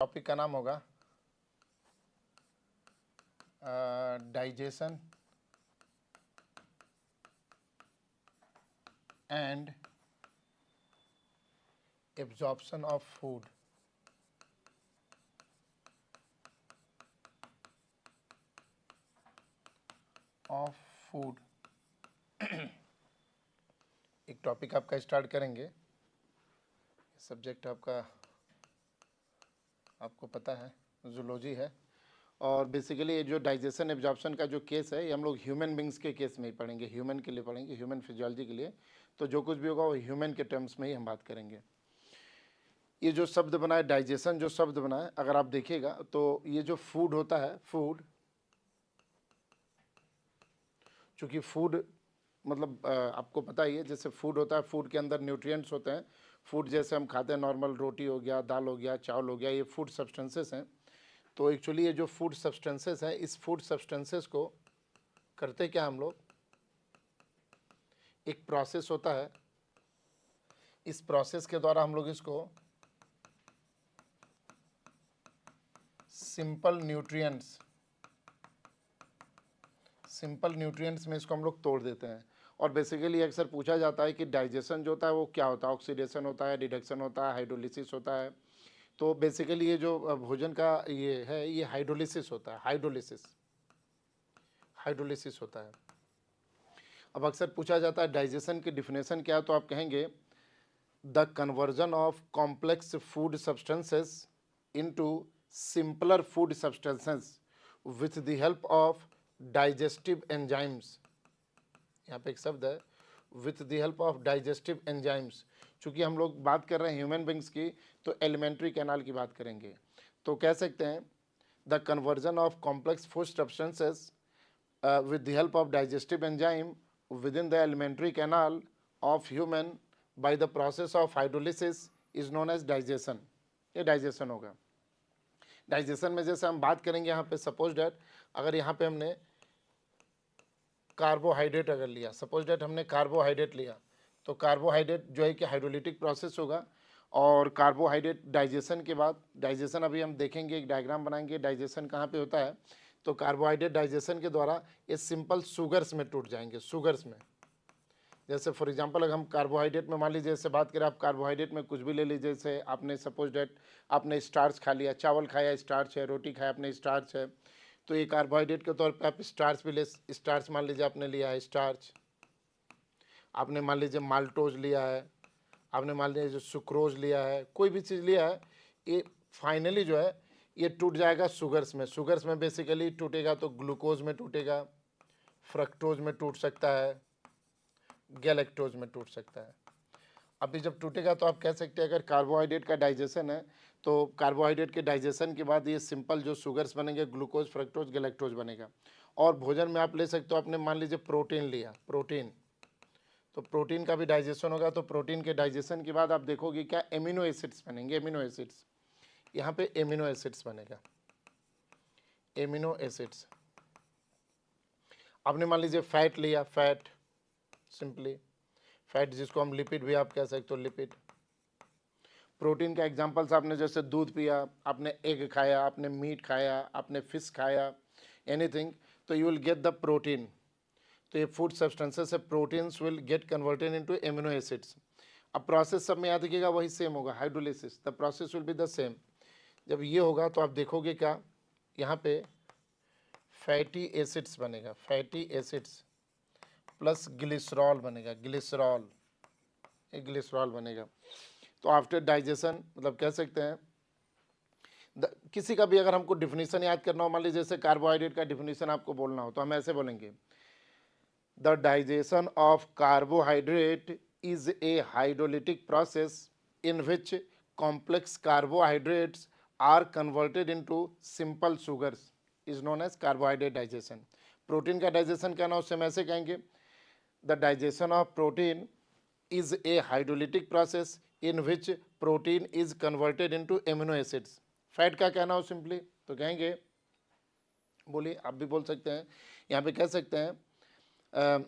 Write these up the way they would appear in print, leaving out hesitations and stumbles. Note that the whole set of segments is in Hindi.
टॉपिक का नाम होगा digestion and absorption of food. एक टॉपिक आपका स्टार्ट करेंगे। सब्जेक्ट आपका आपको पता है जूलॉजी है, और बेसिकली ये जो डाइजेशन एब्जॉर्प्शन का जो केस है ये हम लोग ह्यूमन बींग्स के केस में ही पढ़ेंगे, ह्यूमन के लिए पढ़ेंगे, ह्यूमन फिजियोलॉजी के लिए। तो जो कुछ भी होगा वो ह्यूमन के टर्म्स में ही हम बात करेंगे। ये जो शब्द बना है डाइजेशन, जो शब्द बना है अगर आप देखिएगा तो ये जो फूड होता है, फूड, चूँकि फूड मतलब आपको पता ही है जैसे फूड होता है, फूड के अंदर न्यूट्रिएंट्स होते हैं। फूड जैसे हम खाते हैं नॉर्मल, रोटी हो गया, दाल हो गया, चावल हो गया, ये फूड सब्सटेंसेस हैं। तो एक्चुअली ये जो फूड सब्सटेंसेस हैं, इस फूड सब्सटेंसेस को करते क्या हम लोग, एक प्रोसेस होता है, इस प्रोसेस के द्वारा हम लोग इसको सिंपल न्यूट्रिएंट्स में इसको हम लोग तोड़ देते हैं। और बेसिकली अक्सर पूछा जाता है कि डाइजेशन जो होता है वो क्या होता है, ऑक्सीडेशन होता है, डिडक्शन होता है, हाइड्रोलिसिस होता है। तो बेसिकली ये जो भोजन का ये है, ये हाइड्रोलिसिस होता है, हाइड्रोलिसिस होता है। अब अक्सर पूछा जाता है डाइजेशन की डिफिनेशन क्या है, तो आप कहेंगे the conversion of complex food substances into simpler food substances with the help of digestive enzymes. यहाँ पे एक शब्द है with the help of digestive enzymes. चूँकि हम लोग बात कर रहे हैं ह्यूमन बींग्स की, तो एलिमेंट्री कैनाल की बात करेंगे। तो कह सकते हैं the conversion of complex food substances with the help of digestive enzyme within the alimentary canal of human by the process of hydrolysis is known as digestion। ये डाइजेशन होगा। डाइजेशन में जैसे हम बात करेंगे यहाँ पे, सपोज डैट अगर यहाँ पे हमने कार्बोहाइड्रेट अगर लिया, सपोज डैट हमने कार्बोहाइड्रेट लिया, तो कार्बोहाइड्रेट जो है कि हाइड्रोलिटिक प्रोसेस होगा। और कार्बोहाइड्रेट डाइजेशन के बाद, डाइजेशन अभी हम देखेंगे, एक डायग्राम बनाएंगे डाइजेशन कहाँ पे होता है। तो कार्बोहाइड्रेट डाइजेशन के द्वारा ये सिंपल शुगर्स में टूट जाएंगे, शुगर्स में। जैसे फॉर एग्जांपल अगर हम कार्बोहाइड्रेट में मान लीजिए जैसे बात करें, आप कार्बोहाइड्रेट में कुछ भी ले लीजिए। जैसे आपने सपोज डैट आपने स्टार्च खा लिया, चावल खाया स्टार्च है, रोटी खाया आपने स्टार्च है, तो ये कार्बोहाइड्रेट के तौर पे आप स्टार्च भी ले, स्टार्च मान लीजिए आपने लिया है स्टार्च। आपने मान लीजिए माल्टोज लिया है, आपने मान लीजिए जो सुक्रोज लिया है, कोई भी चीज़ लिया है, ये फाइनली जो है ये टूट जाएगा शुगर्स में। शुगर्स में बेसिकली टूटेगा तो ग्लूकोज में टूटेगा, फ्रक्टोज में टूट सकता है, गैलेक्टोज में टूट सकता है। अभी जब टूटेगा तो आप कह सकते हैं अगर कार्बोहाइड्रेट का डाइजेशन है तो कार्बोहाइड्रेट के डाइजेशन के बाद ये सिंपल जो शुगर्स बनेंगे, ग्लूकोज, फ्रक्टोज, गैलेक्टोज बनेगा। और भोजन में आप ले सकते हो, आपने मान लीजिए प्रोटीन लिया, प्रोटीन, तो प्रोटीन का भी डाइजेशन होगा। तो प्रोटीन के डाइजेशन के बाद आप देखोगे क्या, एमिनो एसिड्स बनेंगे, एमिनो एसिड्स। यहाँ पे एमिनो एसिड्स बनेगा, एमिनो एसिड्स। आपने मान लीजिए फैट लिया, फैट, सिंपली फैट, जिसको हम लिपिड भी आप कह सकते हो, लिपिड। प्रोटीन का एग्जांपल्स आपने जैसे दूध पिया, आपने एग खाया, आपने मीट खाया, आपने फिश खाया, एनीथिंग, तो you will get the protein. तो ये फूड सब्सटेंसेस है, proteins will get converted into amino acids. अब प्रोसेस सब में याद रखिएगा वही सेम होगा, hydrolysis, the process will be the same. जब ये होगा तो आप देखोगे क्या, यहाँ पे फैटी एसिड्स बनेगा, फैटी एसिड्स प्लस ग्लिसरॉल बनेगा, ग्लिसरॉल, एक ग्लिसरॉल बनेगा। तो आफ्टर डाइजेशन मतलब कह सकते हैं किसी का भी अगर हमको डिफिनीशन याद करना हो, मान लीजिए जैसे कार्बोहाइड्रेट का डिफिनीशन आपको बोलना हो, तो हम ऐसे बोलेंगे the digestion of carbohydrate is a hydrolytic process in which complex carbohydrates are converted into simple sugars is known as carbohydrate digestion. Protein का डाइजेशन क्या ना, उससे हम ऐसे कहेंगे the digestion of protein is a hydrolytic process in which protein is converted into amino acids। Fat का कहना हो सिंपली तो कहेंगे, बोलिए आप भी बोल सकते हैं, यहाँ पे कह सकते हैं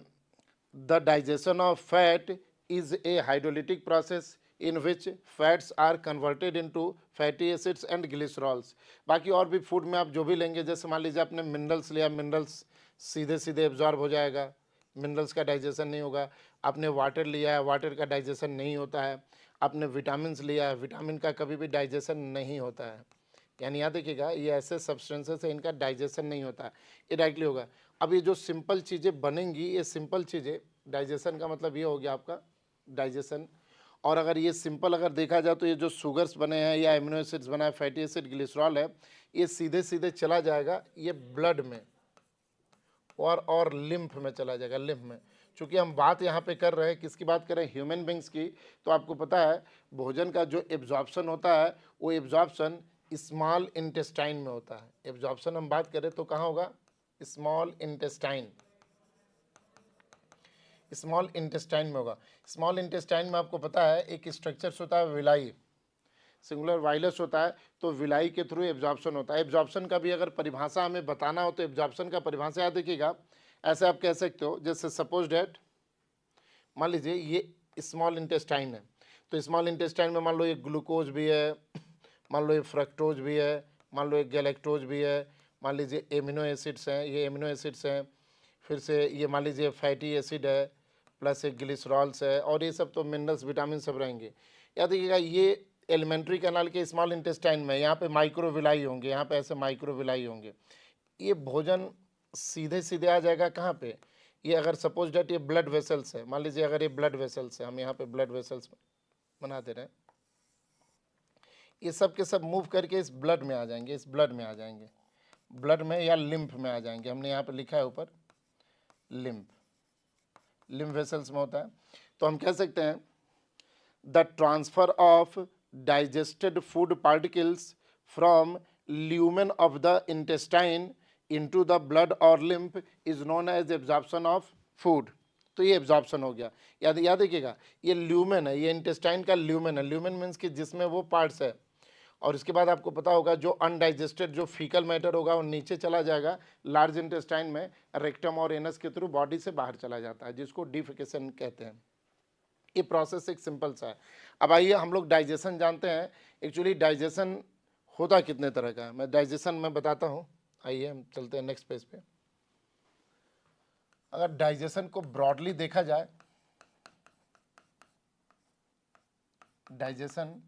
the digestion of fat is a hydrolytic process in which fats are converted into fatty acids and glycerols. बाकी और भी फूड में आप जो भी लेंगे, जैसे मान लीजिए आपने मिनरल्स लिया, मिनरल्स सीधे सीधे एब्जॉर्ब हो जाएगा, मिनरल्स का डाइजेशन नहीं होगा। आपने वाटर लिया है, वाटर का डाइजेशन नहीं होता है। आपने विटामिन्स लिया है, विटामिन का कभी भी डाइजेशन नहीं होता है। यानी याद रखिएगा, ये ऐसे सब्सटेंसेस है, इनका डाइजेशन नहीं होता है, ये डायरेक्टली होगा। अब ये जो सिंपल चीज़ें बनेंगी, ये सिंपल चीज़ें, डाइजेशन का मतलब ये हो गया आपका डाइजेशन। और अगर ये सिंपल अगर देखा जाए तो ये जो शुगर्स बने हैं या एमिनो एसिड्स बना है, फैटी एसिड, ग्लिसरॉल है, ये सीधे सीधे चला जाएगा ये ब्लड में और लिम्फ में चला जाएगा, लिम्फ में। चूँकि हम बात यहाँ पे कर रहे हैं, किसकी बात कर रहे हैं, ह्यूमन बींग्स की, तो आपको पता है भोजन का जो एब्जॉर्प्शन होता है वो एब्जॉर्प्शन स्मॉल इंटेस्टाइन में होता है। एब्जॉर्प्शन हम बात करें तो कहाँ होगा, स्मॉल इंटेस्टाइन, स्मॉल इंटेस्टाइन में होगा। स्मॉल इंटेस्टाइन में आपको पता है एक स्ट्रक्चर होता है विलाई, सिंगुलर वाइलस होता है, तो विलाई के थ्रू एब्जॉर्प्शन होता है। एब्जॉर्प्शन का भी अगर परिभाषा हमें बताना हो तो एब्जॉर्प्शन का परिभाषा याद रखिएगा, ऐसे आप कह सकते हो, जैसे सपोज डैट मान लीजिए ये स्मॉल इंटेस्टाइन है, तो स्मॉल इंटेस्टाइन में मान लो ये ग्लूकोज भी है, मान लो ये फ्रक्टोज भी है, मान लो ये गैलेक्टोज भी है, मान लीजिए एमिनो एसिड्स हैं, ये एमिनो एसिड्स हैं, फिर से ये मान लीजिए फैटी एसिड है, प्लस एक ग्लिसरॉल्स है, और ये सब तो मिनरल्स विटामिन सब रहेंगे। याद रखिएगा ये एलिमेंट्री कैनाल के स्मॉल इंटेस्टाइन में, यहाँ पे माइक्रोविलाई होंगे, यहाँ पे ऐसे माइक्रोविलाई होंगे। ये भोजन सीधे सीधे आ जाएगा कहाँ पे, ये अगर सपोज डेट ये ब्लड वेसल्स है, मान लीजिए अगर ये ब्लड वेसल्स है, हम यहाँ पे ब्लड वेसल्स बना दे रहे हैं, ये सब के सब मूव करके इस ब्लड में आ जाएंगे, इस ब्लड में आ जाएंगे, ब्लड में या लिम्फ में आ जाएंगे। हमने यहाँ पे लिखा है ऊपर लिम्फ, लिम्फ वेसल्स में होता है। तो हम कह सकते हैं the transfer of digested food particles from lumen of the intestine into the blood और lymph is known as absorption of food. तो ये एब्जॉर्प्शन हो गया। याद रखिएगा, ये ल्यूमेन है, ये इंटेस्टाइन का ल्यूमेन है। ल्यूमेन मीन्स कि जिसमें वो पार्ट्स है। और इसके बाद आपको पता होगा जो अनडाइजेस्टेड जो फीकल मैटर होगा वो नीचे चला जाएगा लार्ज इंटेस्टाइन में, रेक्टम और एनस के थ्रू बॉडी से बाहर चला जाता है, जिसको डिफिकेशन कहते हैं। ये प्रोसेस एक सिंपल सा है। अब आइए हम लोग डाइजेशन जानते हैं। एक्चुअली डाइजेशन होता कितने तरह का है, मैं डाइजेशन में बताता हूँ। आइए हम चलते हैं नेक्स्ट पेज पे। अगर डाइजेशन को ब्रॉडली देखा जाए, डाइजेशन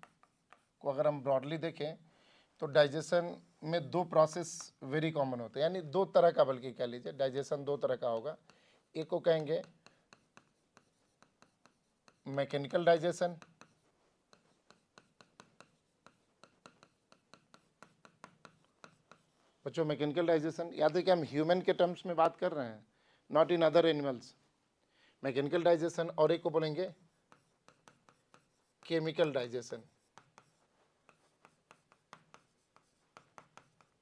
को अगर हम ब्रॉडली देखें तो डाइजेशन में दो प्रोसेस वेरी कॉमन होते हैं, यानी दो तरह का, बल्कि कह लीजिए डाइजेशन दो तरह का होगा। एक को कहेंगे मैकेनिकल डाइजेशन, बच्चों मैकेनिकल डाइजेशन याद है कि हम ह्यूमन के टर्म्स में बात कर रहे हैं, not in other animals. Mechanical digestion, और एक को बोलेंगे केमिकल डाइजेशन,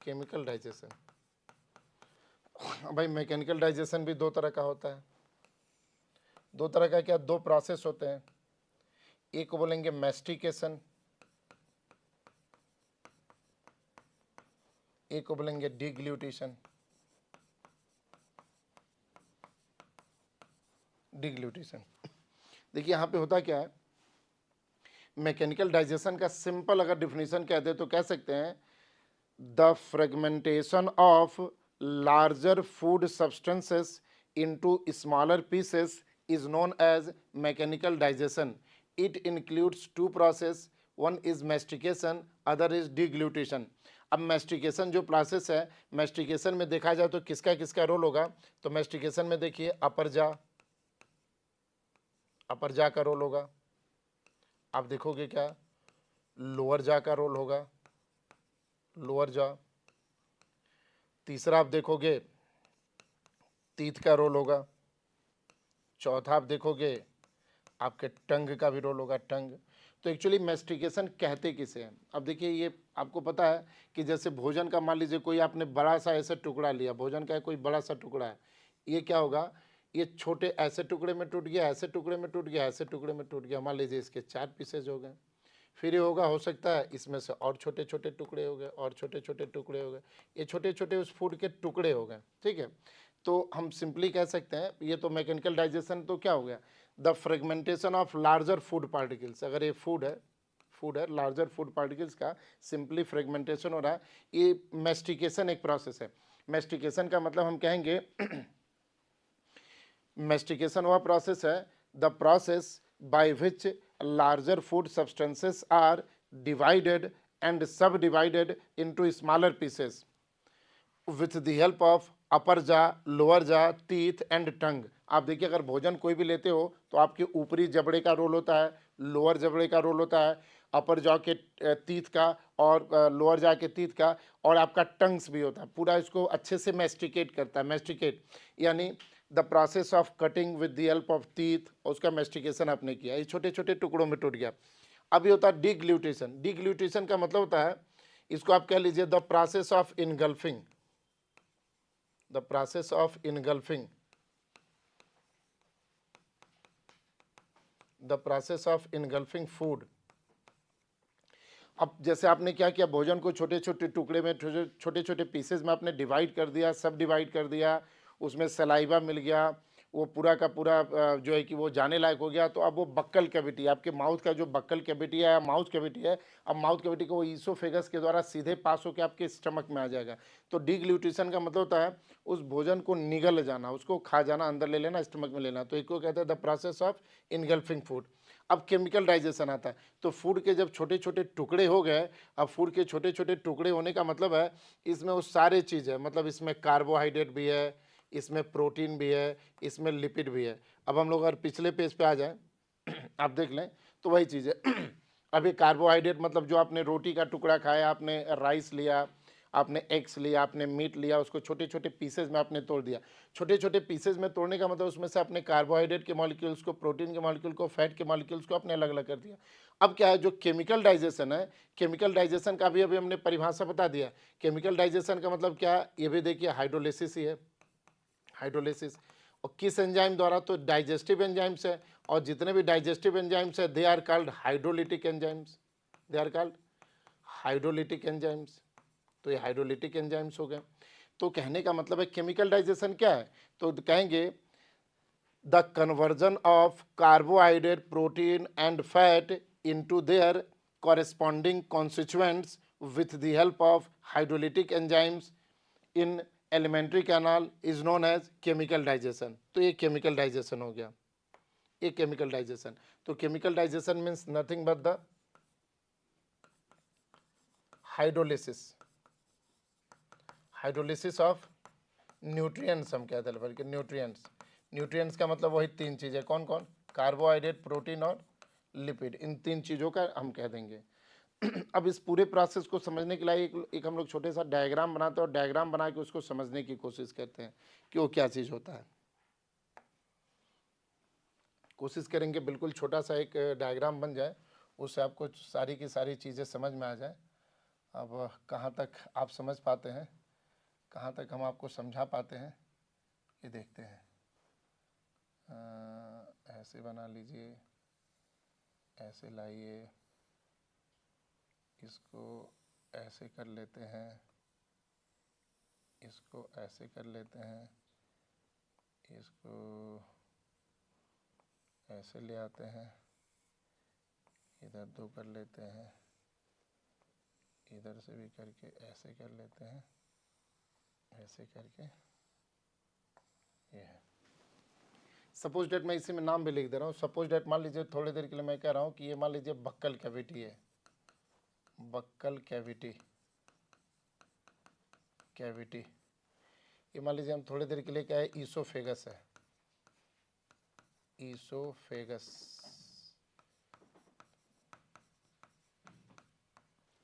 केमिकल डाइजेशन। भाई मैकेनिकल डाइजेशन भी दो तरह का होता है। दो तरह का क्या, दो प्रोसेस होते हैं। एक को बोलेंगे मैस्टिकेशन, एक को बोलेंगे डिग्लूटेशन। डिग्लूटेशन देखिए यहाँ पे होता क्या है, मैकेनिकल डाइजेशन का सिंपल अगर डिफिनीशन कहते हैं तो कह सकते हैं the fragmentation of larger food substances into smaller pieces is known as mechanical digestion. It includes two process, one is mastication, other is deglutition. अब मैस्टिकेशन जो प्रोसेस है, मैस्टिकेशन में देखा जाए तो किसका किसका रोल होगा, तो मैस्टिकेशन में देखिए अपर जा का रोल होगा। आप देखोगे क्या, लोअर जा का रोल होगा, लोअर जा। तीसरा आप देखोगे टीथ का रोल होगा। चौथा आप देखोगे आपके टंग का भी रोल होगा, टंग। तो एक्चुअली मैस्टिकेशन कहते किसे हैं, अब देखिए ये आपको पता है कि जैसे भोजन का मान लीजिए कोई आपने बड़ा सा ऐसे टुकड़ा लिया, भोजन का कोई बड़ा सा टुकड़ा है, ये क्या होगा, ये छोटे ऐसे टुकड़े में टूट गया, ऐसे टुकड़े में टूट गया, ऐसे टुकड़े में टूट गया, मान लीजिए इसके 4 पीसेज हो गए। फिर ये होगा, हो सकता है इसमें से और छोटे छोटे टुकड़े हो गए, और छोटे छोटे टुकड़े हो गए, ये छोटे छोटे उस फूड के टुकड़े हो गए। ठीक है, तो हम सिंपली कह सकते हैं ये तो मैकेनिकल डाइजेशन तो क्या हो गया, the fragmentation of larger food particles, अगर ये फूड है लार्जर फूड पार्टिकल्स का सिंपली फ्रेगमेंटेशन हो रहा है, ये मेस्टिकेशन एक प्रोसेस है। मेस्टिकेशन का मतलब हम कहेंगे मेस्टिकेशन वह प्रोसेस है, the process by which larger food substances are divided and subdivided into smaller pieces with the help of upper jaw, lower जा, टीथ एंड टंग। आप देखिए अगर भोजन कोई भी लेते हो तो आपके ऊपरी जबड़े का रोल होता है, लोअर जबड़े का रोल होता है, अपर जॉ के तीत का और लोअर जॉ के तीत का, और आपका टंग्स भी होता है। पूरा इसको अच्छे से मेस्टिकेट करता है। मेस्टिकेट यानी the process of cutting with the help of teeth, उसका मेस्टिकेशन आपने किया, ये छोटे छोटे टुकड़ों में टूट गया। अब ये होता है डिग्लूटेशन। डिग्लूटेशन का मतलब होता है, इसको आप कह लीजिए the process of engulfing, the process of engulfing, the process of engulfing food. अब जैसे आपने क्या किया, भोजन को छोटे छोटे टुकड़े में, छोटे छोटे पीसेज में आपने डिवाइड कर दिया, सब डिवाइड कर दिया, उसमें सलाइवा मिल गया, वो पूरा का पूरा जो है कि वो जाने लायक हो गया। तो अब वो बक्कल कैविटी, आपके माउथ का जो बक्कल कैविटी है या माउथ कैविटी है, अब माउथ कैविटी को वो ईसोफेगस के द्वारा सीधे पास होकर आपके स्टमक में आ जाएगा। तो डिग्लूटेशन का मतलब होता है उस भोजन को निगल जाना, उसको खा जाना, अंदर ले लेना, स्टमक में लेना। तो इसको कहते हैं the process of engulfing food. अब केमिकल डाइजेशन आता है। तो फूड के जब छोटे छोटे टुकड़े हो गए, अब फूड के छोटे छोटे टुकड़े होने का मतलब है इसमें वो सारे चीज़ है, मतलब इसमें कार्बोहाइड्रेट भी है, इसमें प्रोटीन भी है, इसमें लिपिड भी है। अब हम लोग अगर पिछले पेज पे आ जाएं आप देख लें तो वही चीज़ है। अभी कार्बोहाइड्रेट मतलब जो आपने रोटी का टुकड़ा खाया, आपने राइस लिया, आपने एग्स लिया, आपने मीट लिया, उसको छोटे छोटे पीसेज में आपने तोड़ दिया। छोटे छोटे पीसेज में तोड़ने का मतलब उसमें से आपने कार्बोहाइड्रेट के मॉलिक्यूल्स को, प्रोटीन के मॉलिक्यूल को, फैट के मॉलिक्यूल्स को आपने अलग अलग कर दिया। अब क्या है, जो केमिकल डाइजेशन है, केमिकल डाइजेशन का भी अभी हमने परिभाषा बता दिया। केमिकल डाइजेशन का मतलब क्या, ये भी देखिए हाइड्रोलिसिस ही है, हाइड्रोलिसिस। और किस एंजाइम द्वारा, तो डाइजेस्टिव एंजाइम्स है, और जितने भी डाइजेस्टिव एंजाइम्स है they are called hydrolytic enzymes, they are called hydrolytic enzymes. तो ये हाइड्रोलिटिक एंजाइम्स हो गए। तो कहने का मतलब है केमिकल डाइजेशन क्या है, तो कहेंगे the conversion of carbohydrate, protein and fat into their corresponding constituents with the help of hydrolytic enzymes in alimentary canal is known as chemical digestion। तो ये chemical digestion हो गया, ये chemical digestion। तो chemical digestion means nothing but the hydrolysis, hydrolysis of nutrients हम कहते हैं, बल्कि न्यूट्रिएंट्स। न्यूट्रिएंट्स का मतलब वही तीन चीज़ें, कौन कौन, कार्बोहाइड्रेट, प्रोटीन और लिपिड, इन तीन चीज़ों का हम कह देंगे। अब इस पूरे प्रोसेस को समझने के लिए एक हम लोग छोटे सा डायग्राम बनाते हैं, और डायग्राम बना के उसको समझने की कोशिश करते हैं कि वो क्या चीज़ होता है। कोशिश करेंगे बिल्कुल छोटा सा एक डायग्राम बन जाए, उससे आपको सारी की सारी चीज़ें समझ में आ जाए। अब कहाँ तक आप समझ पाते हैं, कहाँ तक हम आपको समझा पाते हैं, ये देखते हैं। ऐसे बना लीजिए, ऐसे लाइए, इसको ऐसे कर लेते हैं, इसको ऐसे कर लेते हैं, इसको ऐसे ले आते हैं, इधर दो कर लेते हैं, इधर से भी करके ऐसे कर लेते हैं, ऐसे करके ये है। सपोज डेट मैं इसी में नाम भी लिख दे रहा हूँ। सपोज डेट मान लीजिए थोड़ी देर के लिए मैं कह रहा हूँ कि ये मान लीजिए बक्कल कैविटी है, बक्कल कैविटी, कैविटी। ये मान लीजिए हम थोड़ी देर के लिए क्या है, ईसोफेगस है, ईसोफेगस,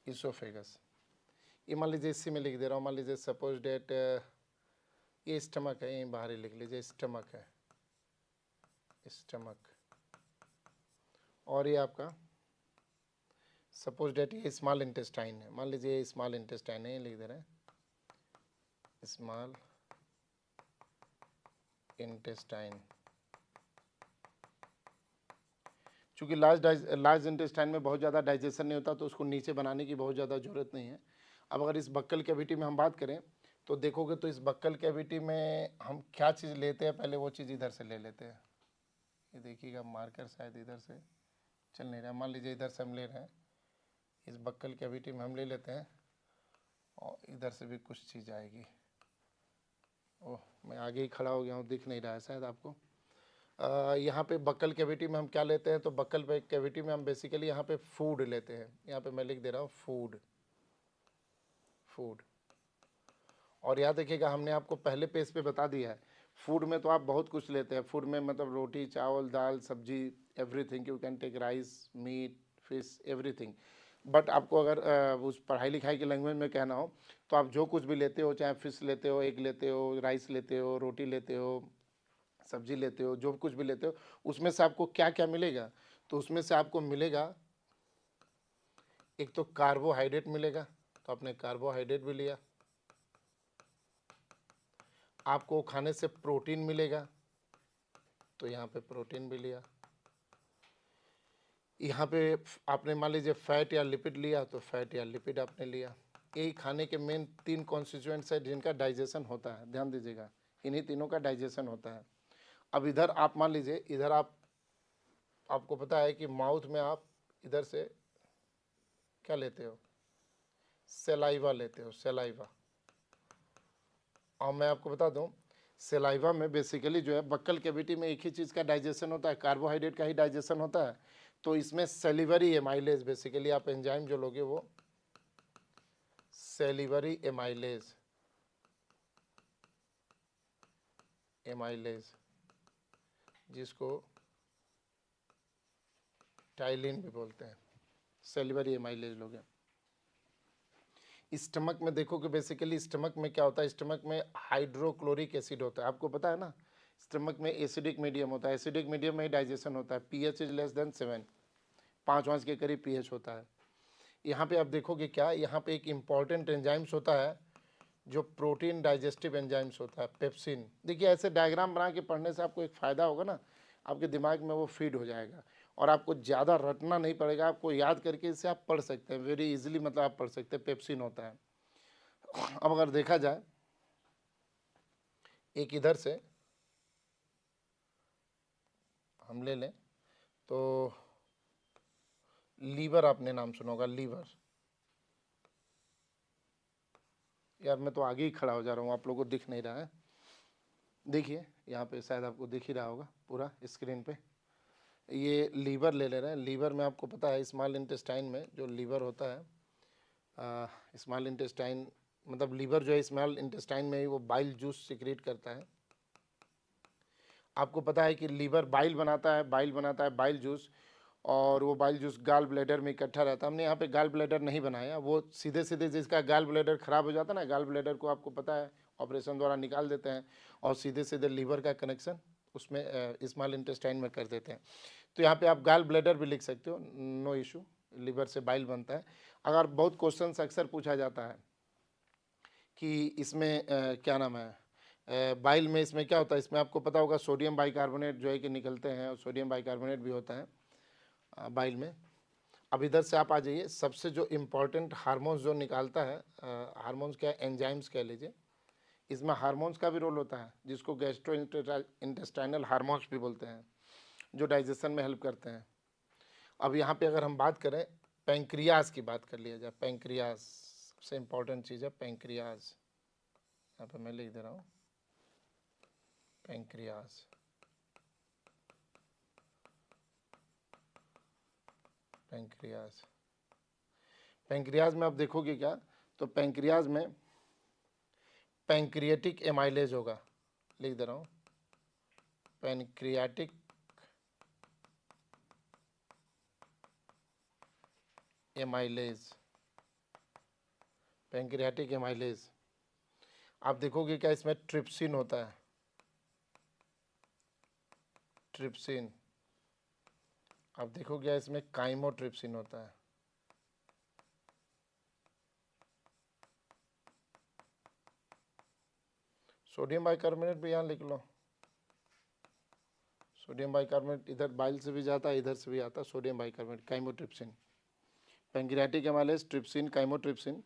ईसोफेगस। ये मान लीजिए इसी में लिख दे रहा हूँ, मान लीजिए सपोज डेट ये स्टमक है, यहीं बाहर ही लिख लीजिए स्टमक है, स्टमक। और ये आपका सपोज डेट ये स्मॉल इंटेस्टाइन है, मान लीजिए ये स्मॉल इंटेस्टाइन है, ये लिख दे रहे हैं स्मॉल इंटेस्टाइन। चूँकि लार्ज इंटेस्टाइन में बहुत ज़्यादा डाइजेशन नहीं होता, तो उसको नीचे बनाने की बहुत ज़्यादा ज़रूरत नहीं है। अब अगर इस बक्कल कैविटी में हम बात करें तो देखोगे तो इस बक्कल कैविटी में हम क्या चीज़ लेते हैं, पहले वो चीज़ इधर से ले लेते हैं, ये देखिएगा मार्कर शायद इधर से चल नहीं रहा, मान लीजिए इधर से हम ले रहे हैं, इस बक्कल कैविटी में हम ले लेते हैं और इधर से भी कुछ चीज़ आएगी। ओह, मैं आगे ही खड़ा हो गया हूँ, दिख नहीं रहा है शायद आपको। यहाँ पे बक्कल कैविटी में हम क्या लेते हैं, तो बक्कल कैविटी में हम बेसिकली यहाँ पे फूड लेते हैं। यहाँ पे मैं लिख दे रहा हूँ फूड, फूड। और याद रखिएगा हमने आपको पहले पेज पे बता दिया है, फूड में तो आप बहुत कुछ लेते हैं। फूड में मतलब रोटी, चावल, दाल, सब्जी, everything. You can take rice, meat, fish, everything. But आपको अगर उस पढ़ाई लिखाई के लैंग्वेज में कहना हो तो आप जो कुछ भी लेते हो, चाहे फिश लेते हो, एग लेते हो, राइस लेते हो, रोटी लेते हो, सब्जी लेते हो, जो कुछ भी लेते हो, उसमें से आपको क्या क्या मिलेगा, तो उसमें से आपको मिलेगा एक तो कार्बोहाइड्रेट मिलेगा, तो आपने कार्बोहाइड्रेट भी लिया। आपको खाने से प्रोटीन मिलेगा, तो यहाँ पे प्रोटीन भी लिया। यहाँ पे आपने मान लीजिए फैट या लिपिड लिया, तो फैट या लिपिड आपने लिया। यही खाने के मेन 3 कॉन्स्टिट्यूएंट्स है जिनका डाइजेशन होता है, ध्यान दीजिएगा, इन्हीं तीनों का डाइजेशन होता है। अब इधर आप मान लीजिए, इधर आपको पता है कि माउथ में आप इधर से क्या लेते हो, सलाइवा लेते हो, सलाइवा। और मैं आपको बता दूं, सलाइवा में बेसिकली जो है बक्कल कैविटी में एक ही चीज़ का डाइजेशन होता है, कार्बोहाइड्रेट का ही डाइजेशन होता है। तो इसमें सेलिवरी एमाइलेज, बेसिकली आप एंजाइम जो लोगे वो सेलिवरी एमाइलेज, एमाइलेज जिसको टाइलिन भी बोलते हैं, सेलिवरी एमाइलेज लोगे। स्टमक में देखो कि बेसिकली स्टमक में क्या होता है, स्टमक में हाइड्रोक्लोरिक एसिड होता है, आपको पता है ना। स्टमक में एसिडिक मीडियम होता है, एसिडिक मीडियम में ही डाइजेशन होता है। पीएच इज लेस देन 7, 5 के करीब पीएच होता है। यहाँ पे आप देखोगे क्या, यहाँ पे एक इम्पॉर्टेंट एंजाइम्स होता है जो प्रोटीन डाइजेस्टिव एंजाइम्स होता है, पेप्सिन। देखिए ऐसे डायग्राम बना के पढ़ने से आपको एक फ़ायदा होगा ना, आपके दिमाग में वो फीड हो जाएगा और आपको ज़्यादा रटना नहीं पड़ेगा, आपको याद करके इसे आप पढ़ सकते हैं वेरी इजीली, मतलब आप पढ़ सकते हैं, पेप्सिन होता है। अब अगर देखा जाए एक इधर से हम ले लें तो लीवर, आपने नाम सुना होगा लीवर। यार मैं तो आगे ही खड़ा हो जा रहा हूँ, आप लोगों को दिख नहीं रहा है। देखिए यहाँ पे शायद आपको दिख ही रहा होगा पूरा स्क्रीन पे, ये लीवर ले ले रहे हैं। लीवर में आपको पता है स्मॉल इंटेस्टाइन में जो लीवर होता है, स्मॉल इंटेस्टाइन मतलब लीवर जो है स्मॉल इंटेस्टाइन में ही वो बाइल जूस सिक्रीट करता है। आपको पता है कि लीवर बाइल बनाता है, बाइल जूस, और वो बाइल जूस गाल ब्लैडर में इकट्ठा रहता है। हमने यहाँ पे गाल ब्लैडर नहीं बनाया, वो सीधे सीधे जिसका गाल ब्लैडर खराब हो जाता है ना, गाल ब्लैडर को आपको पता है ऑपरेशन द्वारा निकाल देते हैं और सीधे सीधे लीवर का कनेक्शन उसमें स्मॉल इंटेस्टाइन में कर देते हैं। तो यहाँ पे आप गाल ब्लैडर भी लिख सकते हो, नो इशू, लीवर से बाइल बनता है। अगर बहुत क्वेश्चन अक्सर पूछा जाता है कि इसमें क्या नाम है, बाइल में इसमें क्या होता है, इसमें आपको पता होगा सोडियम बाइकार्बोनेट जो है कि निकलते हैं, और सोडियम बाइकार्बोनेट भी होता है बाइल में। अब इधर से आप आ जाइए, सबसे जो इम्पोर्टेंट हार्मोन्स जो निकालता है, हार्मोन्स क्या, एंजाइम्स कह लीजिए, इसमें हार्मोन्स का भी रोल होता है जिसको गैस्ट्रो इंटेस्टाइनल हार्मोन्स भी बोलते हैं, जो डाइजेशन में हेल्प करते हैं। अब यहाँ पे अगर हम बात करें पैंक्रियाज की, बात कर लिया जाए, पैंक्रियाज सबसे इम्पोर्टेंट चीज़ है, पैंक्रियाज। यहाँ पे मैं लिख दे रहा हूँ पैंक्रियाज। पैंक्रियाज, पैंक्रियाज में आप देखोगे क्या, तो पैंक्रियाज में पैंक्रियाटिक एमाइलेज होगा, लिख दे रहा हूँ पैंक्रियाटिक एमाइलेज, पैंक्रियाटिक एमाइलेज। आप देखोगे क्या, इसमें ट्रिप्सिन होता है, ट्रिप्सिन। आप देखोगे इसमें काइमोट्रिप्सिन होता है। सोडियम बाइकार्बोनेट भी यहाँ लिख लो, सोडियम बाइकार्बोनेट इधर बाइल से भी जाता है, इधर से भी आता है sodium bicarbonate, chymotrypsin. Pancreatic amylase, trypsin, chymotrypsin,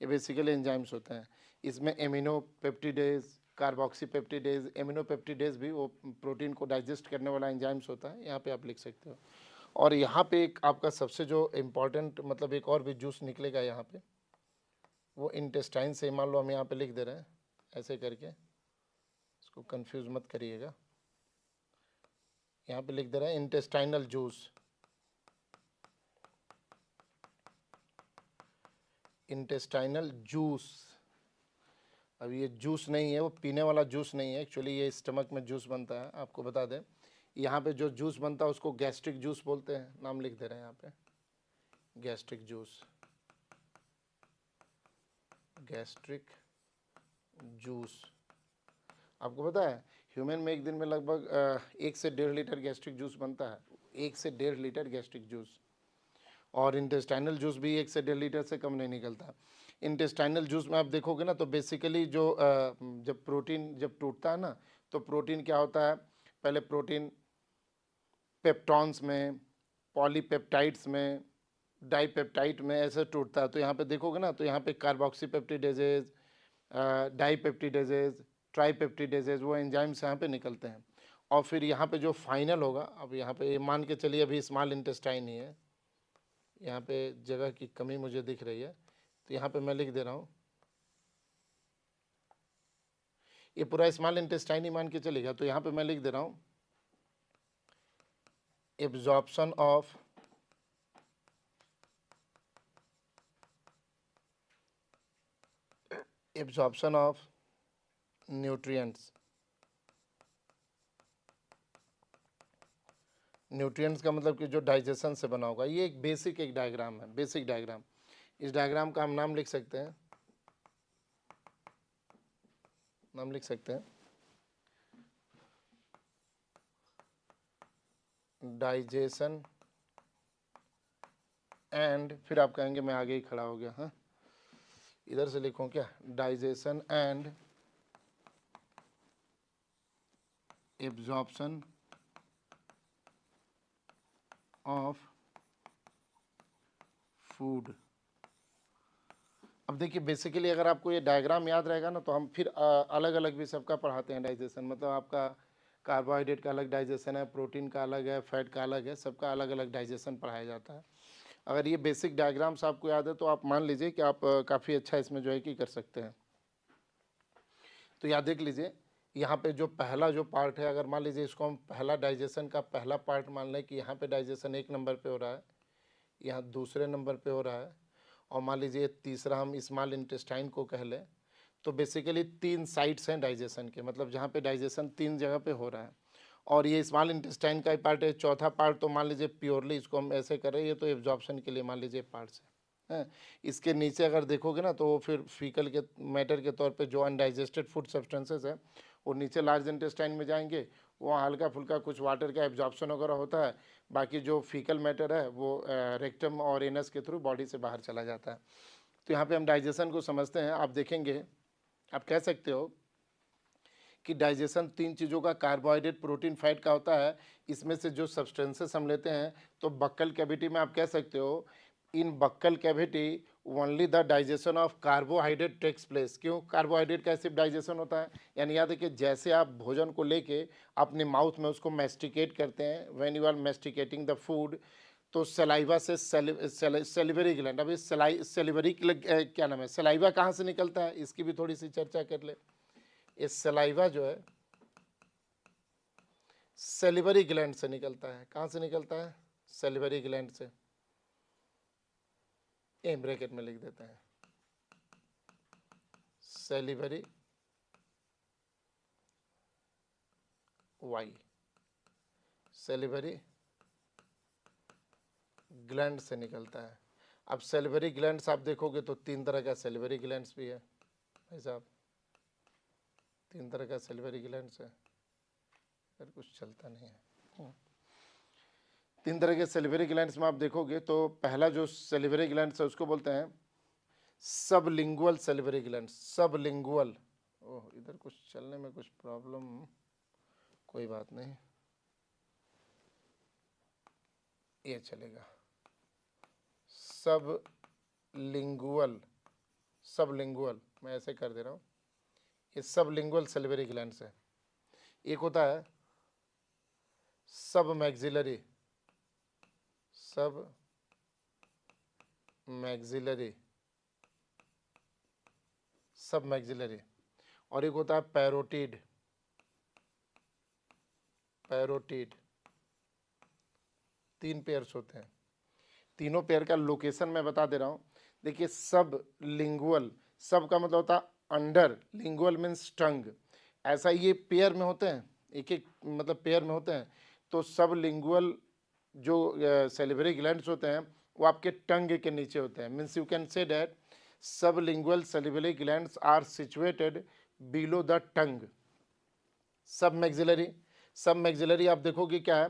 ये बेसिकली एंजाइम्स होते हैं। इसमें एमिनो पेप्टिडेज, कार्बोक्सीपेप्टिडेज, एमिनोपेप्टिडेज भी वो प्रोटीन को डाइजेस्ट करने वाला एंजाइम्स होता है, यहाँ पे आप लिख सकते हो। और यहाँ पे एक आपका सबसे जो इम्पोर्टेंट मतलब एक और भी जूस निकलेगा यहाँ पे, वो इंटेस्टाइन से, मान लो हम यहाँ पे लिख दे रहे हैं ऐसे करके, इसको कंफ्यूज मत करिएगा, यहाँ पे लिख दे रहे हैं इंटेस्टाइनल जूस, इंटेस्टाइनल जूस। अब ये जूस नहीं है, वो पीने वाला जूस नहीं है, एक्चुअली ये स्टमक में जूस बनता है। आपको बता दें, यहाँ पे जो जूस बनता है उसको गैस्ट्रिक जूस बोलते हैं, नाम लिख दे रहे हैं यहाँ पे, गैस्ट्रिक जूस, गैस्ट्रिक जूस। आपको पता है ह्यूमन में एक दिन में लगभग 1 से 1.5 लीटर गैस्ट्रिक जूस बनता है, 1 से 1.5 लीटर गैस्ट्रिक जूस। और इंटेस्टाइनल जूस भी 1 से 1.5 लीटर से कम नहीं निकलता। इंटेस्टाइनल जूस में आप देखोगे ना, तो बेसिकली जो जब प्रोटीन जब टूटता है ना, तो प्रोटीन क्या होता है, पहले प्रोटीन पेप्टॉन्स में, पॉलीपेप्टाइड्स में, डाईपेप्टाइड में ऐसे टूटता है। तो यहाँ पे देखोगे ना, तो यहाँ पे कार्बोक्सीपेप्टिडेजेज, डाईपेप्टिडेजेज, ट्राईपेप्टिडेजेज, वो एंजाइम्स यहाँ पे निकलते हैं। और फिर यहाँ पे जो फाइनल होगा, अब यहाँ पे मान के चलिए अभी स्मॉल इंटेस्टाइन ही है, यहाँ पे जगह की कमी मुझे दिख रही है, तो यहाँ पे मैं लिख दे रहा हूँ, ये पूरा स्मॉल इंटेस्टाइन ही मान के चलेगा। तो यहाँ पे मैं लिख दे रहा हूँ एब्जॉर्प्शन ऑफ न्यूट्रिएंट्स। न्यूट्रिएंट्स का मतलब कि जो डाइजेशन से बना होगा। ये एक बेसिक एक डायग्राम है, बेसिक डायग्राम। इस डायग्राम का हम नाम लिख सकते हैं, नाम लिख सकते हैं डाइजेशन एंड, फिर आप कहेंगे मैं आगे ही खड़ा हो गया, हाँ इधर से लिखूं क्या, digestion and absorption of food. अब देखिए बेसिकली अगर आपको ये डायग्राम याद रहेगा ना, तो हम फिर अलग अलग भी सबका पढ़ाते हैं डाइजेशन। मतलब आपका कार्बोहाइड्रेट का अलग डाइजेशन है, प्रोटीन का अलग है, फैट का अलग है, सबका अलग अलग डाइजेशन पढ़ाया जाता है। अगर ये बेसिक डायग्राम्स आपको याद है तो आप मान लीजिए कि आप काफ़ी अच्छा इसमें जो है कि कर सकते हैं। तो याद देख लीजिए, यहाँ पे जो पहला जो पार्ट है, अगर मान लीजिए इसको हम पहला डाइजेशन का पहला पार्ट मान लें कि यहाँ पे डाइजेशन 1 नंबर पे हो रहा है, यहाँ दूसरे नंबर पे हो रहा है, और मान लीजिए तीसरा हम स्मॉल इंटेस्टाइन को कह लें, तो बेसिकली 3 साइट्स हैं डाइजेशन के, मतलब जहाँ पे डाइजेशन 3 जगह पे हो रहा है। और ये स्मॉल इंटेस्टाइन का ही पार्ट है। चौथा पार्ट तो मान लीजिए प्योरली इसको हम ऐसे करें, ये तो एब्जॉर्प्शन के लिए मान लीजिए पार्ट्स है। इसके नीचे अगर देखोगे ना, तो वो फिर फीकल के मैटर के तौर पे जो अनडाइजेस्टेड फूड सब्सटेंसेस है वो नीचे लार्ज इंटेस्टाइन में जाएंगे, वहाँ हल्का फुल्का कुछ वाटर का एब्जॉर्प्शन वगैरह होता है, बाकी जो फीकल मैटर है वो रेक्टम और एनस के थ्रू बॉडी से बाहर चला जाता है। तो यहाँ पे हम डाइजेशन को समझते हैं। आप देखेंगे, आप कह सकते हो कि डाइजेशन 3 चीज़ों का, कार्बोहाइड्रेट, प्रोटीन, फैट का होता है। इसमें से जो सब्सटेंसेस हम लेते हैं, तो बक्कल कैविटी में आप कह सकते हो, in buccal cavity only the digestion of carbohydrate takes place. क्यों? कार्बोहाइड्रेट का सिर्फ डाइजेशन होता है। यानी याद है कि जैसे आप भोजन को लेके अपने माउथ में उसको मैस्टिकेट करते हैं, when you are masticating the food, तो सलाइवा से सेलिवरी ग्लैंड, अभी सेलिवरी क्या नाम है, सलाइवा कहाँ से निकलता है, इसकी भी थोड़ी सी चर्चा कर ले। ये सलाइवा जो है सेलिवरी ग्लैंड से निकलता है। कहाँ से निकलता है? सेलिवरी ग्लैंड से। ये ब्रैकेट में लिख देते हैं, सेलिवरी वाई, सेलिवरी ग्लैंड से निकलता है। अब सेलिवरी ग्लैंड्स आप देखोगे तो 3 तरह का सेलिवरी ग्लैंड्स भी है भाई साहब, 3 तरह का सेलिवरी ग्लैंड्स है, फिर कुछ चलता नहीं है। 3 तरह के सेलिवरी ग्लैंड्स में आप देखोगे तो पहला जो सेलिवरी ग्लैंड्स है उसको बोलते हैं सबलिंगुअल सेलिवरी ग्लैंड। सबलिंगुअल, ओह इधर कुछ चलने में कुछ प्रॉब्लम, कोई बात नहीं, ये चलेगा। सबलिंगुअल, सबलिंगुअल मैं ऐसे कर दे रहा हूँ, ये सब लिंगुअल सैलिवरी ग्लैंड्स है। एक होता है सब मैक्सिलरी, सब मैक्सिलरी, सब मैक्सिलरी, और एक होता है पैरोटिड, पैरोटिड। तीन पेयर्स होते हैं। तीनों पेयर का लोकेशन मैं बता दे रहा हूँ। देखिए सब लिंगुअल, सब का मतलब होता है अंडर, लिंगुअल मीन्स टंग, ऐसा ये पेयर में होते हैं, एक एक मतलब पेयर में होते हैं। तो सब लिंगुअल जो सैलिवरी ग्लैंड्स होते हैं वो आपके टंग के नीचे होते हैं। Means you can say that sublingual salivary glands are situated below the tongue. Submaxillary, सब मैक्सिलरी आप देखोगे क्या है,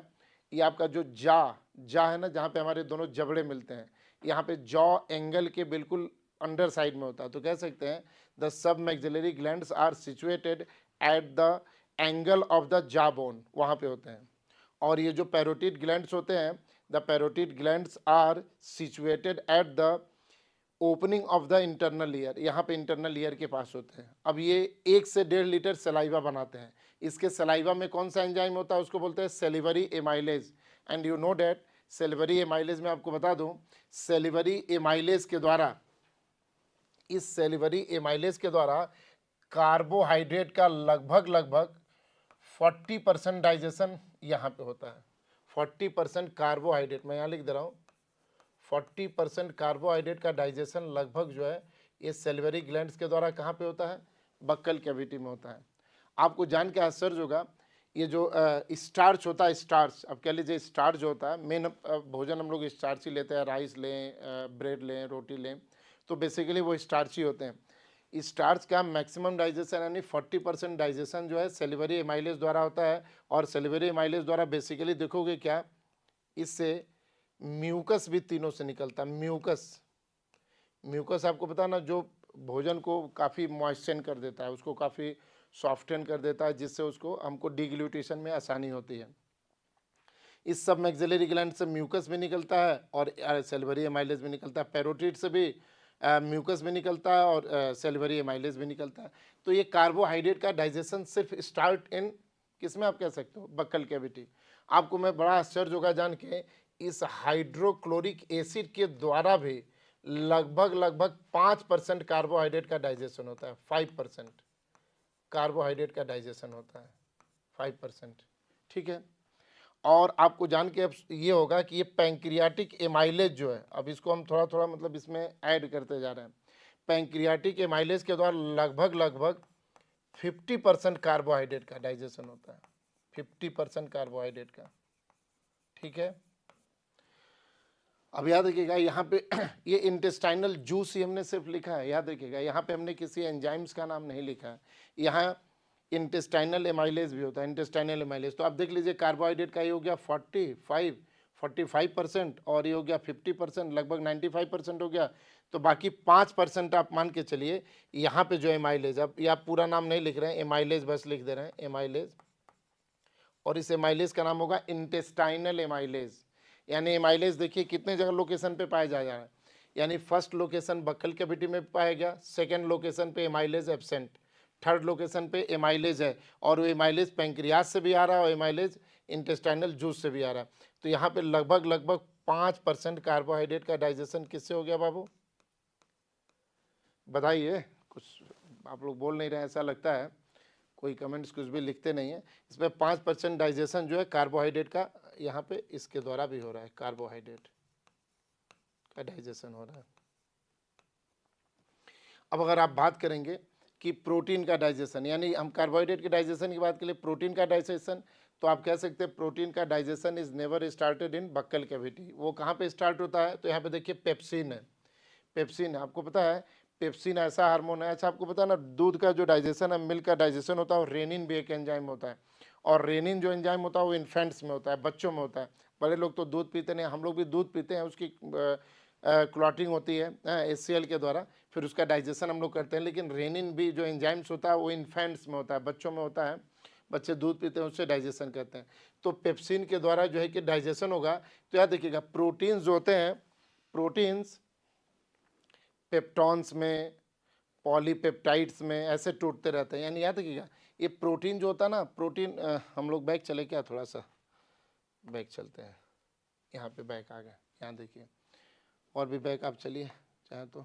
ये आपका जो जा है ना, जहाँ पे हमारे दोनों जबड़े मिलते हैं, यहाँ पे जॉ एंगल के बिल्कुल अंडर साइड में होता है। तो कह सकते हैं the submaxillary glands are situated at the angle of the jaw bone, वहाँ पे होते हैं। और ये जो पैरोटिड ग्लैंड्स होते हैं, the parotid glands are situated at the opening of the internal ear, यहाँ पे इंटरनल ईयर के पास होते हैं। अब ये 1 से 1.5 लीटर सलाइवा बनाते हैं। इसके सलाइवा में कौन सा एंजाइम होता है, उसको बोलते हैं salivary amylase. And you know that salivary amylase में आपको बता दूं, सेलिवरी एमाइलेज के द्वारा, इस सेलिवरी एमाइलेज के द्वारा कार्बोहाइड्रेट का लगभग 40% डाइजेशन यहाँ पे होता है। 40% कार्बोहाइड्रेट, मैं यहाँ लिख दे रहा हूँ, 40% कार्बोहाइड्रेट का डाइजेशन लगभग जो है ये सेलिवरी ग्लैंड्स के द्वारा कहाँ पे होता है, बक्कल कैविटी में होता है। आपको जान के आश्चर्य होगा, ये जो स्टार्च होता है, स्टार्च, अब कह लीजिए स्टार्च जो होता है, मेन भोजन हम लोग स्टार्च ही लेते हैं, राइस लें, ब्रेड लें, रोटी लें, तो बेसिकली वो स्टार्च ही होते हैं। स्टार्च का मैक्सिमम डाइजेशन यानी 40% डाइजेशन जो है सेलिवरी एमाइलेज द्वारा होता है। और सेलिवरी एमाइलेज द्वारा बेसिकली देखोगे क्या, इससे म्यूकस भी तीनों से निकलता है। म्यूकस, म्यूकस आपको पता ना, जो भोजन को काफ़ी मॉइस्चन कर देता है, उसको काफ़ी सॉफ्टन कर देता है, जिससे उसको हमको डिग्लूटेशन में आसानी होती है। इस सब मैक्सिलरी ग्लैंड से म्यूकस भी निकलता है और सेलिवरी एमाइलेज भी निकलता है। पैरोटिड से भी म्यूकस भी निकलता है और सेलिवरी एमाइलेज भी निकलता है। तो ये कार्बोहाइड्रेट का डाइजेशन सिर्फ स्टार्ट इन किसमें, आप कह सकते हो, बक्कल कैविटी। आपको मैं बड़ा आश्चर्य होगा जान के, इस हाइड्रोक्लोरिक एसिड के द्वारा भी लगभग 5% कार्बोहाइड्रेट का डाइजेशन होता है। 5% कार्बोहाइड्रेट का डाइजेशन होता है, 5%, ठीक है। और आपको जान के अब ये होगा कि ये पैंक्रियाटिक एमाइलेज जो है, अब इसको हम थोड़ा थोड़ा मतलब इसमें ऐड करते जा रहे हैं। पैंक्रियाटिक एमाइलेज के द्वारा लगभग 50% कार्बोहाइड्रेट का डाइजेशन होता है, 50% कार्बोहाइड्रेट का, ठीक है। अब याद रखिएगा यहाँ पे ये इंटेस्टाइनल जूस ही हमने सिर्फ लिखा है, याद रखिएगा, यहाँ पे हमने किसी एंजाइम्स का नाम नहीं लिखा है। यहाँ इंटेस्टाइनल एमाइलेज भी होता है, इंटेस्टाइनल एमाइलेज। तो आप देख लीजिए कार्बोहाइड्रेट का ये हो गया 45% और ये हो गया 50%, लगभग 95% हो गया। तो बाकी 5% आप मान के चलिए यहाँ पे जो एमाइलेज, अब ये आप पूरा नाम नहीं लिख रहे हैं, एमाइलेज बस लिख दे रहे हैं, एमाइलेज। और इस एमाइलेज का नाम होगा इंटेस्टाइनल एमाइलेज। यानी एमाइलेज देखिए कितने जगह लोकेशन पे पाया जा रहा है, यानी फर्स्ट लोकेशन बक्कल कैविटी में पाया गया, सेकंड लोकेशन पे एमाइलेज एब्सेंट, थर्ड लोकेशन पे एमाइलेज है, और वो एमाइलेज पैंक्रियाज से भी आ रहा है और एमाइलेज इंटेस्टाइनल जूस से भी आ रहा है। तो यहाँ पे लगभग 5% कार्बोहाइड्रेट का डाइजेशन किससे हो गया बाबू, बताइए। कुछ आप लोग बोल नहीं रहे, ऐसा लगता है, कोई कमेंट्स कुछ भी लिखते नहीं है। इसमें 5% डाइजेशन जो है कार्बोहाइड्रेट का यहाँ पे इसके द्वारा भी हो रहा है, कार्बोहाइड्रेट का डाइजेशन हो रहा है। अब अगर आप बात करेंगे कि प्रोटीन का डाइजेशन, यानी हम कार्बोहाइड्रेट के डाइजेशन की बात करें, प्रोटीन का डाइजेशन, तो आप कह सकते हैं प्रोटीन का digestion is never started in buccal cavity. वो कहाँ पे स्टार्ट होता है, तो यहाँ पे देखिए पेप्सिन है, पेप्सिन आपको पता है, पेप्सिन ऐसा हार्मोन है। अच्छा आपको पता है ना, दूध का जो डाइजेशन है, मिल्क का डाइजेशन होता है, और रेनिन भी एक एंजाइम होता है। और रेनिन जो एंजाइम होता है वो इन्फेंट्स में होता है, बच्चों में होता है। बड़े लोग तो दूध पीते नहीं, हम लोग भी दूध पीते हैं, उसकी क्लॉटिंग होती है HCl के द्वारा, फिर उसका डाइजेशन हम लोग करते हैं। लेकिन रेनिन भी जो एंजाइम्स होता है वो इन्फेंट्स में होता है, बच्चों में होता है, बच्चे दूध पीते हैं उससे डाइजेशन करते हैं। तो पेप्सिन के द्वारा जो है कि डाइजेशन होगा। तो याद देखिएगा प्रोटीन्स जो होते हैं, प्रोटीन्स पेप्टॉन्स में, पॉलीपेप्टाइड्स में ऐसे टूटते रहते हैं। यानी याद रखिएगा, ये प्रोटीन जो होता है ना, प्रोटीन हम लोग बैक चले क्या, थोड़ा सा बैक चलते हैं, यहाँ पे बैक आ गए, यहाँ देखिए, और भी बैक आप चलिए चाहे तो,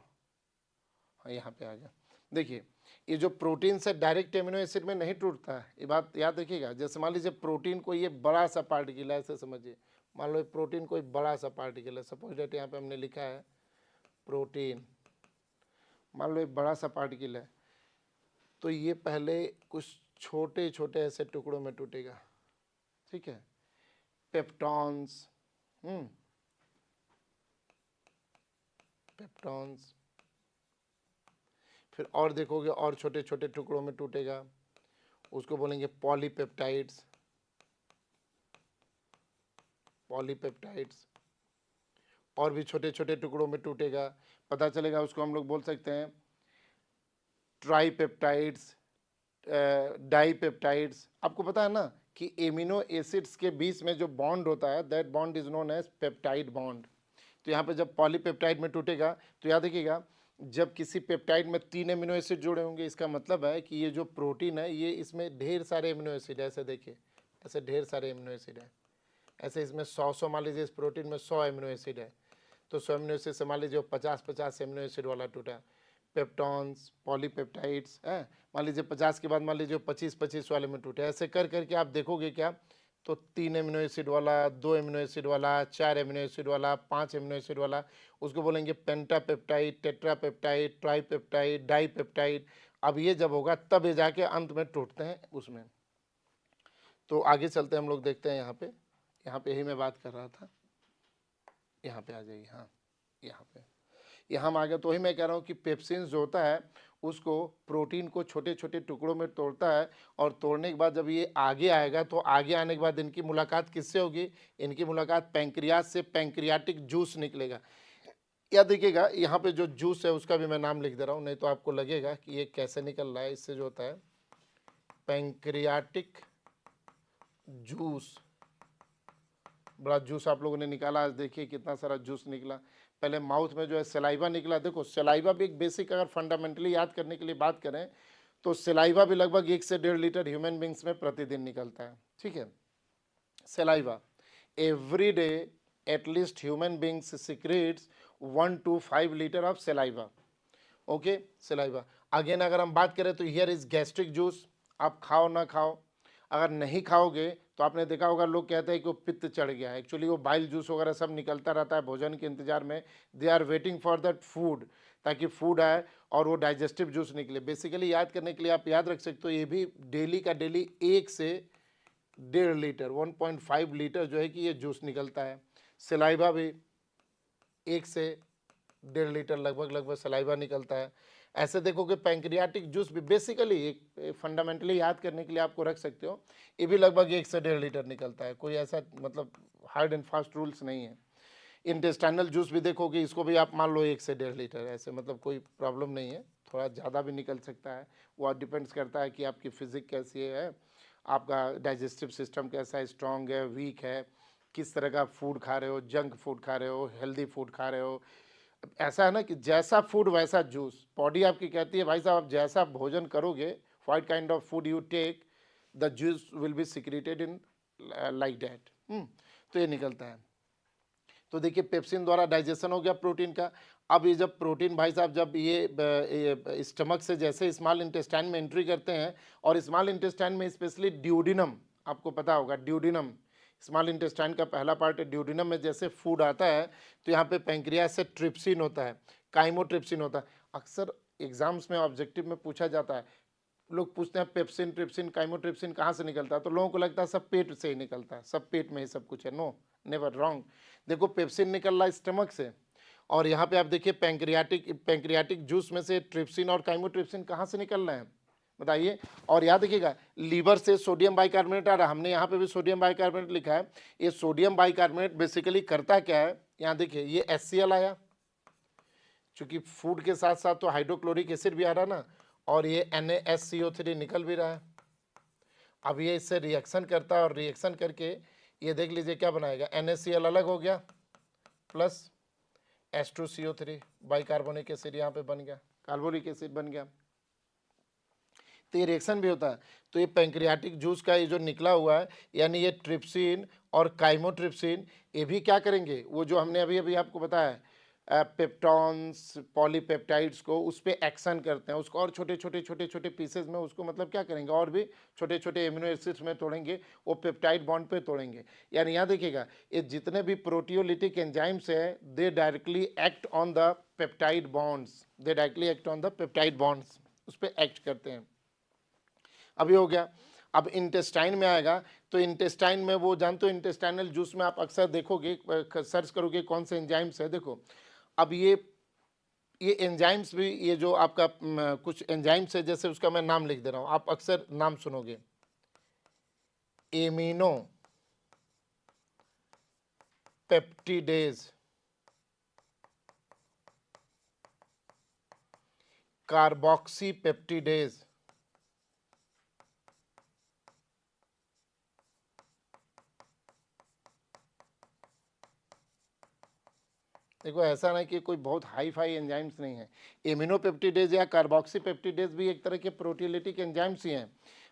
हाँ यहाँ पे आ गया। देखिए ये जो प्रोटीन से डायरेक्ट एमिनो एसिड में नहीं टूटता है, ये बात याद रखिएगा। जैसे मान लीजिए प्रोटीन को ये बड़ा सा पार्टिकल है, ऐसे समझिए, मान लो प्रोटीन कोई बड़ा सा पार्टिकल है, सपोज डेट यहाँ पे हमने लिखा है प्रोटीन, मान लो एक बड़ा सा पार्टिकल है, तो ये पहले कुछ छोटे छोटे ऐसे टुकड़ों में टूटेगा, ठीक है, पेप्टॉन्स, पेप्टॉन्स, फिर और देखोगे और छोटे छोटे टुकड़ों में टूटेगा, उसको बोलेंगे पॉलीपेप्टाइड्स, पॉलीपेप्टाइड्स, और भी छोटे छोटे टुकड़ों में टूटेगा, पता चलेगा, उसको हम लोग बोल सकते हैं ट्राईपेप्टाइड्स, डाईपेप्टाइड्स। आपको पता है ना कि एमिनो एसिड्स के बीच में जो बॉन्ड होता है, that bond is known as peptide bond. तो यहाँ पे जब पॉलीपेप्टाइड में टूटेगा तो याद रखिएगा, जब किसी पेप्टाइड में 3 एमिनो एसिड जुड़े होंगे, इसका मतलब है कि ये जो प्रोटीन है ये इसमें ढेर सारे एमिनो एसिड है, ऐसे देखिए, ऐसे ढेर सारे एमिनो एसिड है, ऐसे इसमें 100 मान लीजिए इस प्रोटीन में 100 एमिनो एसिड है, तो 100 एमिनो एसिड से मान लीजिए 50 एमिनो एसिड वाला टूटा, पेप्टॉन्स, पॉलीपेप्टाइड्स है, मान लीजिए 50 के बाद मान लीजिए 25 वाले में टूटे, ऐसे कर करके आप देखोगे क्या, तो 3 एमिनो एसिड वाला, 2 एमिनो एसिड वाला, 4 एमिनो एसिड वाला, 5 एमिनो एसिड वाला, उसको बोलेंगे पेंटापेप्टाइड, टेट्रापेप्टाइड, ट्राईपेप्टाइड, डाईपेप्टाइड। अब ये जब होगा तब ये जाके अंत में टूटते हैं उसमें। तो आगे चलते हम लोग देखते हैं, यहाँ पे ही मैं बात कर रहा था, यहाँ पे आ जाइए, हाँ यहाँ हम आ गए। तो वही मैं कह रहा हूँ कि पेप्सिन जो होता है उसको प्रोटीन को छोटे छोटे टुकड़ों में तोड़ता है, और तोड़ने के बाद जब ये आगे आएगा तो आगे आने के बाद इनकी मुलाकात किससे होगी, इनकी मुलाकात पैंक्रियास से, पैंक्रियाटिक जूस निकलेगा। या देखिएगा यहाँ पे जो जूस है उसका भी मैं नाम लिख दे रहा हूँ, नहीं तो आपको लगेगा कि ये कैसे निकल रहा है, इससे जो होता है पैंक्रियाटिक जूस, बड़ा जूस आप लोगों ने निकाला, आज देखिए कितना सारा जूस निकला। पहले माउथ में जो है सलाइवा निकला, देखो सलाइवा भी एक बेसिक, अगर फंडामेंटली याद करने के लिए बात करें तो सलाइवा भी लगभग 1 से 1.5 लीटर ह्यूमन बींग्स में प्रतिदिन निकलता है, ठीक है। Saliva every day at least human beings secretes 1 to 5 litre of saliva, okay, saliva. Again अगर हम बात करें तो हियर इज गैस्ट्रिक जूस, आप खाओ ना खाओ, अगर नहीं खाओगे तो आपने देखा होगा लोग कहते हैं कि वो पित्त चढ़ गया है, एक्चुअली वो बाइल जूस वगैरह सब निकलता रहता है भोजन के इंतजार में, they are waiting for that food, ताकि फूड आए और वो डाइजेस्टिव जूस निकले। बेसिकली याद करने के लिए आप याद रख सकते हो, ये भी डेली का डेली 1 से 1.5 लीटर, 1.5 लीटर जो है कि ये जूस निकलता है। सलाइवा भी 1 से 1.5 लीटर लगभग सलाइवा निकलता है। ऐसे देखोगे पैंक्रियाटिक जूस भी बेसिकली एक फंडामेंटली याद करने के लिए आपको रख सकते हो, ये भी लगभग 1 से 1.5 लीटर निकलता है, कोई ऐसा मतलब हार्ड एंड फास्ट रूल्स नहीं है। इंटेस्टाइनल जूस भी देखोगे, इसको भी आप मान लो 1 से 1.5 लीटर, ऐसे मतलब कोई प्रॉब्लम नहीं है, थोड़ा ज़्यादा भी निकल सकता है, वो डिपेंड्स करता है कि आपकी फिजिक कैसी है, आपका डाइजेस्टिव सिस्टम कैसा है, स्ट्रॉन्ग है, वीक है, किस तरह का फूड खा रहे हो, जंक फूड खा रहे हो, हेल्दी फूड खा रहे हो। ऐसा है ना कि जैसा फूड वैसा जूस, बॉडी आपकी कहती है भाई साहब आप जैसा भोजन करोगे, what kind of food you take, the juice will be secreted in like that. तो ये निकलता है। तो देखिए पेप्सिन द्वारा डाइजेशन हो गया प्रोटीन का। अब ये जब प्रोटीन भाई साहब जब ये स्टमक से जैसे स्मॉल इंटेस्टाइन में एंट्री करते हैं, और स्मॉल इंटेस्टाइन में स्पेशली ड्यूडिनम, आपको पता होगा ड्यूडिनम, स्मॉल इंटेस्टाइन का पहला पार्ट है ड्यूडिनम में, जैसे फूड आता है तो यहाँ पे पैंक्रियास से ट्रिप्सिन होता है, काइमोट्रिप्सिन होता है। अक्सर एग्जाम्स में ऑब्जेक्टिव में पूछा जाता है, लोग पूछते हैं पेप्सिन, ट्रिप्सिन, काइमोट्रिप्सिन कहाँ से निकलता है, तो लोगों को लगता है सब पेट से ही निकलता है, सब पेट में ही सब कुछ है। No, never, wrong. देखो पेप्सिन निकल रहा है स्टमक से, और यहाँ पे आप देखिए पैंक्रियाटिक जूस में से ट्रिप्सिन और काइमोट्रिप्सिन कहाँ से निकल रहे हैं बताइए। और याद रखिएगा लीवर से सोडियम बाइकार्बोनेट आ रहा है, हमने यहाँ पे भी सोडियम बाइकार्बोनेट लिखा है। ये सोडियम बाइकार्बोनेट बेसिकली करता क्या है, यहाँ देखिए ये HCl आया, चूंकि फूड के साथ साथ तो हाइड्रोक्लोरिक एसिड भी आ रहा ना, और ये NaSCO3 निकल भी रहा है। अब ये इससे रिएक्शन करता है, और रिएक्शन करके ये देख लीजिए क्या बनाएगा, NaCl अलग हो गया प्लस H2CO3 बाइकार्बोनिक एसिड यहाँ पे बन गया, कार्बोलिक एसिड बन गया। तो ये रिएक्शन भी होता है। तो ये पैंक्रियाटिक जूस का ये जो निकला हुआ है, यानी ये ट्रिप्सिन और काइमोट्रिप्सिन, ये भी क्या करेंगे, वो जो हमने अभी अभी आपको बताया पेप्टॉन्स पॉलीपेप्टाइड्स को, उस पर एक्शन करते हैं, उसको और छोटे छोटे छोटे छोटे पीसेस में उसको मतलब क्या करेंगे, और भी छोटे छोटे एमिनो एसिड्स में तोड़ेंगे, वो पेप्टाइड बॉन्ड पे तोड़ेंगे। यानी यहाँ देखिएगा, ये जितने भी प्रोटियोलिटिक एंजाइम्स है, दे directly act on the peptide bonds, they directly act on the peptide bonds, उस पर एक्ट करते हैं। अभी हो गया। अब इंटेस्टाइन में आएगा, तो इंटेस्टाइन में वो जानते हो, इंटेस्टाइनल जूस में आप अक्सर देखोगे, सर्च करोगे कौन से एंजाइम्स है, देखो अब ये एंजाइम्स भी, ये जो आपका कुछ एंजाइम्स है, जैसे उसका मैं नाम लिख दे रहा हूं, आप अक्सर नाम सुनोगे, एमिनो पेप्टिडेज, कार्बोक्सी पेप्टिडेज, देखो ऐसा नहीं कि कोई बहुत हाई फाई एंजाइम्स नहीं है, एमिनोपेप्टिडेज या कार्बोक्सीपेप्टिडेज भी एक तरह के प्रोटीलिटिक एंजाइम्स ही हैं,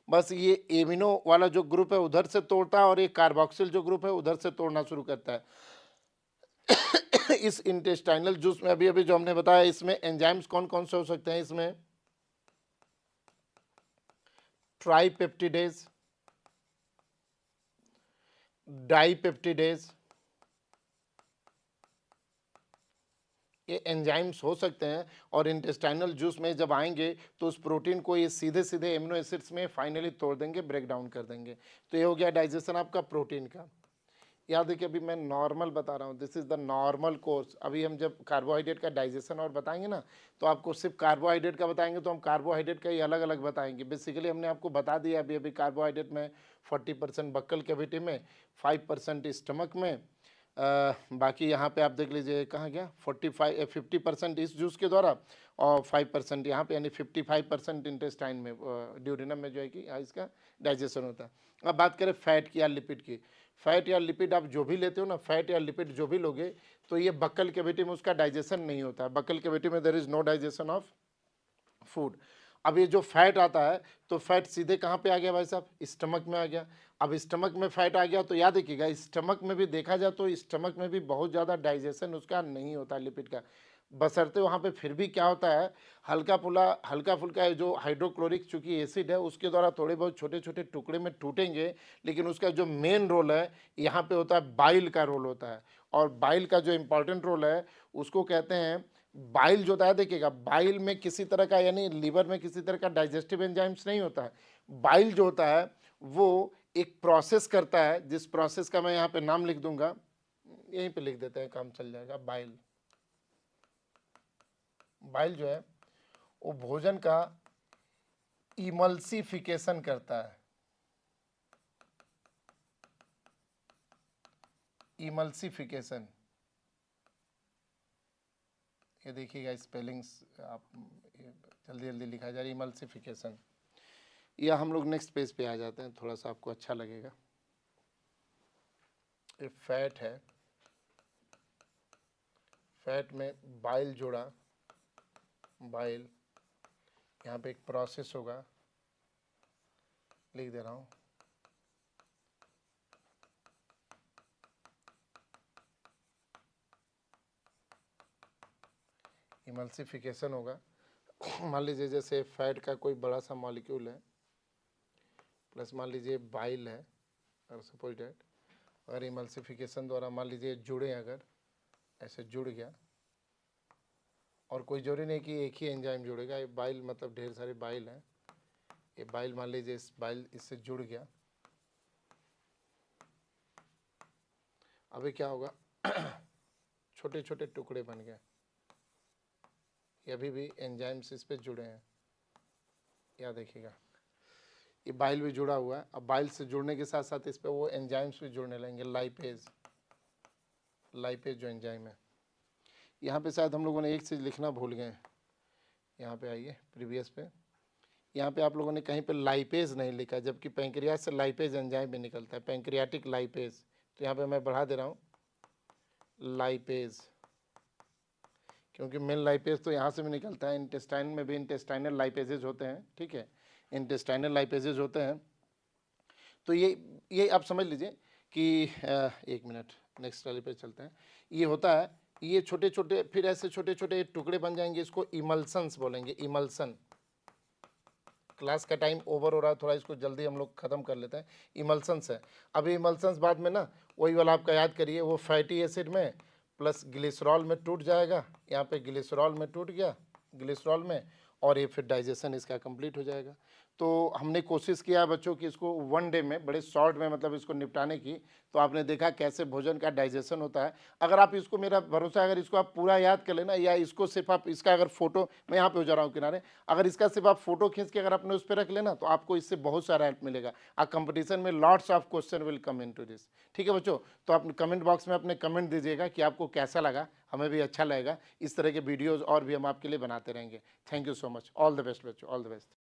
बस ये एमिनो वाला जो ग्रुप है उधर से तोड़ता है, और ये कार्बोक्सिल जो ग्रुप है उधर से तोड़ना शुरू करता है। इस इंटेस्टाइनल जूस में अभी अभी जो हमने बताया, इसमें एंजाइम्स कौन कौन से हो सकते हैं, इसमें ट्राइपेप्टिडेज, डाइपेप्टिडेज, ये एंजाइम्स हो सकते हैं, और इंटेस्टाइनल जूस में जब आएंगे तो उस प्रोटीन को ये सीधे सीधे एमिनो एसिड्स में फाइनली तोड़ देंगे, ब्रेक डाउन कर देंगे। तो ये हो गया डाइजेशन आपका प्रोटीन का। याद है कि अभी मैं नॉर्मल बता रहा हूँ, this is the normal course. अभी हम जब कार्बोहाइड्रेट का डाइजेशन और बताएंगे ना, तो आपको सिर्फ कार्बोहाइड्रेट का बताएंगे, तो हम कार्बोहाइड्रेट का ही अलग अलग बताएंगे। बेसिकली हमने आपको बता दिया अभी अभी, कार्बोहाइड्रेट में 40% बक्कल कैविटी में, 5% स्टमक में, बाकी यहाँ पे आप देख लीजिए कहाँ गया, 50% इस जूस के द्वारा, और 5% यहाँ पे, यानी 55% इंटेस्टाइन में, ड्यूरिनम में जो है कि इसका डाइजेशन होता है। अब बात करें फैट की या लिपिड की, फैट या लिपिड आप जो भी लेते हो ना, फैट या लिपिड जो भी लोगे, तो ये बक्कल कैविटी में उसका डाइजेशन नहीं होता है, बक्कल कैविटी में there is no digestion of food. अब ये जो फैट आता है, तो फैट सीधे कहाँ पे आ गया भाई साहब, स्टमक में आ गया। अब स्टमक में फैट आ गया, तो याद रखिएगा, स्टमक में भी देखा जाए तो स्टमक में भी बहुत ज़्यादा डाइजेशन उसका नहीं होता लिपिड का, बशर्ते वहाँ पे फिर भी क्या होता है, हल्का फुल्का जो हाइड्रोक्लोरिक चूंकि एसिड है, उसके द्वारा थोड़े बहुत छोटे छोटे टुकड़े में टूटेंगे, लेकिन उसका जो मेन रोल है यहाँ पे होता है, बाइल का रोल होता है। और बाइल का जो इम्पोर्टेंट रोल है, उसको कहते हैं, बाइल जो होता है, देखिएगा बाइल में किसी तरह का, यानी लीवर में किसी तरह का डाइजेस्टिव एंजाइम्स नहीं होता है। बाइल जो होता है वो एक प्रोसेस करता है, जिस प्रोसेस का मैं यहाँ पे नाम लिख दूंगा, यहीं पे लिख देते हैं, काम चल जाएगा। बाइल, बाइल जो है वो भोजन का इमल्सिफिकेशन करता है, इमल्सिफिकेशन, ये देखिएगा स्पेलिंग्स आप जल्दी जल्दी लिखा जा रहा है, इमल्सिफिकेशन। या हम लोग नेक्स्ट पेज पे आ जाते हैं, थोड़ा सा आपको अच्छा लगेगा। ये फैट है, फैट में बाइल जोड़ा, बाइल, यहाँ पे एक प्रोसेस होगा, लिख दे रहा हूँ, इमल्सिफिकेशन होगा। मान लीजिए जैसे फैट का कोई बड़ा सा मॉलिक्यूल है, प्लस मान लीजिए बाइल है, और सपोज डैट अगर इमल्सिफिकेशन द्वारा मान लीजिए जुड़े, अगर ऐसे जुड़ गया, और कोई जरूरी नहीं कि एक ही एंजाइम जुड़ेगा, ये बाइल मतलब ढेर सारे बाइल हैं, ये बाइल मान लीजिए इस बाइल इससे जुड़ गया, अभी क्या होगा, छोटे छोटे टुकड़े बन गए, ये अभी भी एंजाइम्स इस पे जुड़े हैं, या देखिएगा ये बाइल भी जुड़ा हुआ है। अब बाइल से जुड़ने के साथ साथ इस पे वो एंजाइम्स भी जुड़ने लगेंगे, लाइपेज, लाइपेज जो एंजाइम है। यहाँ पे शायद हम लोगों ने एक चीज़ लिखना भूल गए, यहाँ पे आइए प्रीवियस पे, यहाँ पे आप लोगों ने कहीं पे लाइपेज नहीं लिखा, जबकि पैंक्रियाज से लाइपेज एंजाइम भी निकलता है, पैंक्रियाटिक लाइपेज। तो यहाँ पे मैं बढ़ा दे रहा हूँ, लाइपेज, क्योंकि मेन लाइपेज तो यहाँ से भी निकलता है, इंटेस्टाइन में भी इंटेस्टाइनल लाइपेजेज होते हैं, ठीक है, इंटेस्टाइनल लाइपेजेज होते हैं। तो ये आप समझ लीजिए कि एक मिनट, नेक्स्ट वाले पे चलते हैं। ये होता है, ये छोटे छोटे फिर ऐसे छोटे छोटे टुकड़े बन जाएंगे, इसको इमल्सन्स बोलेंगे, इमल्सन। क्लास का टाइम ओवर हो रहा है, थोड़ा इसको जल्दी हम लोग ख़त्म कर लेते हैं। इमल्सन्स है, अभी इमल्सन्स बाद में ना वही वाला आपका याद करिए, वो फैटी एसिड में प्लस ग्लिसरॉल में टूट जाएगा, यहाँ पे ग्लिसरॉल में टूट गया, ग्लिसरॉल में, और ये फिर डाइजेशन इसका कंप्लीट हो जाएगा। तो हमने कोशिश किया है बच्चों कि इसको वन डे में बड़े शॉर्ट में मतलब इसको निपटाने की। तो आपने देखा कैसे भोजन का डाइजेशन होता है। अगर आप इसको, मेरा भरोसा है, अगर इसको आप पूरा याद कर लेना, या इसको सिर्फ आप इसका अगर फोटो, मैं यहाँ पे हो जा रहा हूँ किनारे, अगर इसका सिर्फ आप फोटो खींच के अगर आपने उस पर रख लेना तो आपको इससे बहुत सारा हेल्प मिलेगा। कंपटीशन में lots of question will come into this. ठीक है बच्चों, तो आप कमेंट बॉक्स में अपने कमेंट दीजिएगा कि आपको कैसा लगा, हमें भी अच्छा लगेगा। इस तरह के वीडियोज़ और भी हम आपके लिए बनाते रहेंगे। Thank you so much, all the best बच्चों, ऑल द बेस्ट।